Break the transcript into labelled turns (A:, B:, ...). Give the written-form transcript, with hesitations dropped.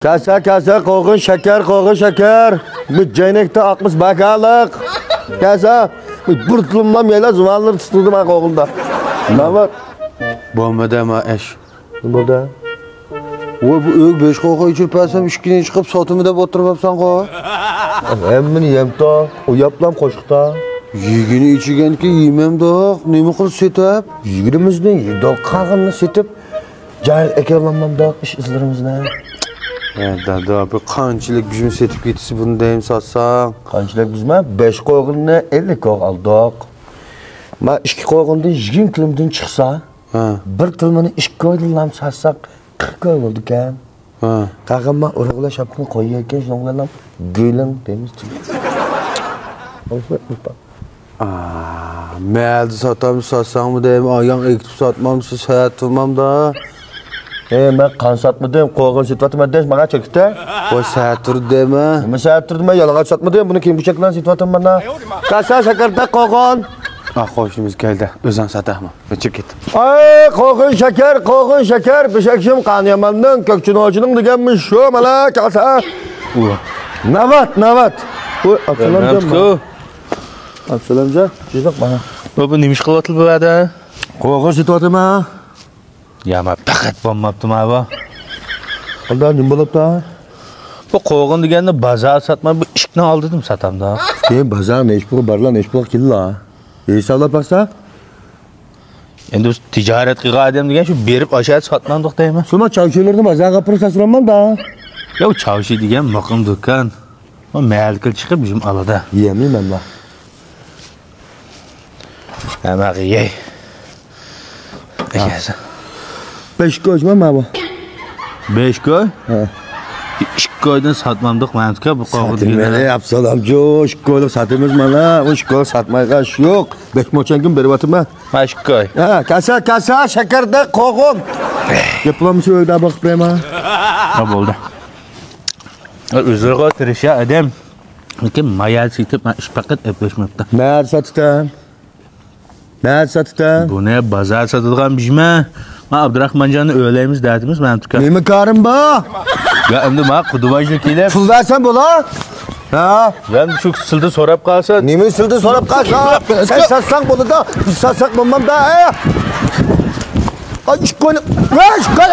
A: Kasa qo'g'in shakar. Mücceynekte akmış bakalık. Kasa. Bir tulumlam yayla zuvanları tutuldu ben qo'g'inda. Ne var?
B: Bomba deme eş.
A: Ne burada?
B: Oy bu ög 5 qo'g'in içip persem 3 güne çıkıp satımı da bottırıp yapsan qo'g'in.
A: Emmini yemta. O yaplam qo'shiqda.
B: Yigini içigen ki yemem da. Nemi qilib setib?
A: Yigirimizni yedok qag'inni setib. Jahil ekerlanmam da ish izlarimizdan.
B: Dada bir qanchalik bizmi setib ketisi bunu deyim satsan.
A: Qanchalik bizmi 5 qo'g'inni 50 qo'g' aldoq. Ma 2 qo'g'inni 20 kilimdan chiqsa, bir tilmini 2 qo'g'indan satsak 40 qo'g' bo'ldi ekan. Qag'inma urug'lar shapni qo'yayotgan shuninglar go'ling deymiz.
B: Məldi satsan mı deyim, ayağın ekip satmamsa sayat tutmam da.
A: Ben kan satmadım, qo'g'in setvatım deyim, bana çekti.
B: O sayat tur deymi?
A: Ben sayat turdim, ben yalağaç satmadım, bunu kim bu şekilde setvatım bana. Kasa şekerda qo'g'in.
B: Qo'shnimiz keldi, o'zan satahmi? Çık git.
A: Ay, qo'g'in şeker, beshakshim Qanyamanning Ko'kchinochining deganmi shu mana kasa. Navat. Bu Absalamjon. Absalamjon, chiziq bana.
C: Bu nima ish qilyapti bu yerda?
A: Qo'g'in setvatım ha.
C: Ya men faqat bo'lmabdimi bu?
A: Qanday nima bo'libdi?
C: Bu qo'g'in deganda bozor satma, bu ishni oldim satamda.
A: Bozor ne ish puli barlar, ne ish puli killa. Hisoblab baksa?
C: Endi biz tijorat qilgan odam degan shu berib oshadi sotmandiq deymi?
A: Shuna chavchilarni bozorga proseslanmanda.
C: Yo chavshi degan muqim do'kon. O malkil chiqib bizim alada.
A: Yeymayman men.
C: Amaga yey. Akasi.
A: 5 qo'yman men bu.
C: 5 qo'y?
A: Ha.
C: 2 qo'ydan satmamdiq menga bu qo'g'in.
A: Meni Absalamjon, 2 qo'ylik satamiz mana. 3 qo'y satmayga yo'q. 5 mo'chankim beryapman.
C: 5 qo'y.
A: Ha, kasa shakarda qo'g'in. Yapılamış öyle bak prema.
C: Ha bo'ldi. O'zirga tirisha adam. Lekin mayal setib men ish faqat eplashmabdi.
A: Nerede satıdan?
C: Bu ne bozor sotadigan bijma? Men Abdurahmonjonni o'ylaymiz derdimiz men tukan.
A: Nima karim bu?
C: Ya endi men quduvajga kelib,
A: Pul versen bo'la? Ha?
C: ben shu silda so'rab qolsa,
A: Nima sildi so'rab qolsa? Sen satsan bo'ladi, biz satsak bo'lmam da. Ay, qo'yni. Voy, qo'y.